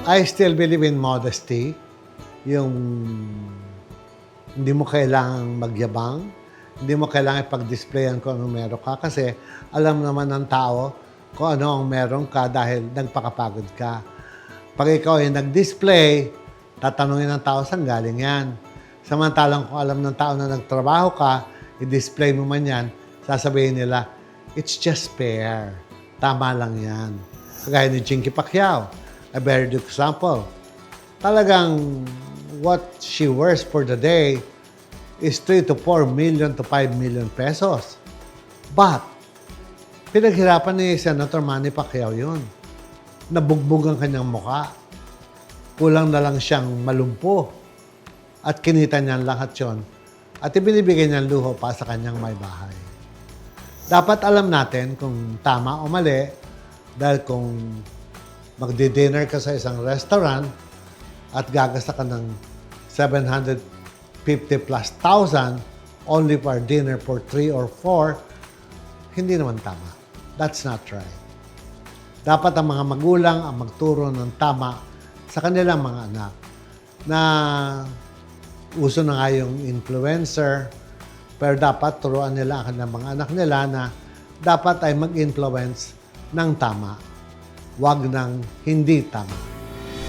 I still believe in modesty. Yung hindi mo kailangang magyabang, hindi mo kailangan ipag-displayan kung ano meron ka kasi alam naman ng tao kung ano ang meron ka dahil nagpakapagod ka. Pag ikaw ay nag-display, tatanungin ng tao saan galing yan. Samantalang kung alam ng tao na nagtrabaho ka, i-display mo man yan, sasabihin nila, it's just fair. Tama lang yan. Kagaya ni Chinky Pacquiao, a very good example. Talagang what she wears for the day is 3 to 4 million to 5 million pesos. But, pinaghirapan ni Senator Manny Pacquiao yun. Nabugbog ang kanyang muka. Kulang na lang siyang malumpo. At kinita niya lahat yun. At ibinibigay niya luho pa sa kanyang may bahay. Dapat alam natin kung tama o mali dahil kung magdi-dinner ka sa isang restaurant at gagasta ka ng 750 plus thousand only for dinner for 3 or 4, hindi naman tama. That's not right. Dapat ang mga magulang ang magturo ng tama sa kanilang mga anak na uso na nga yung influencer, pero dapat turuan nila ang kanilang mga anak nila na dapat ay mag-influence ng tama, wag ng hindi tama.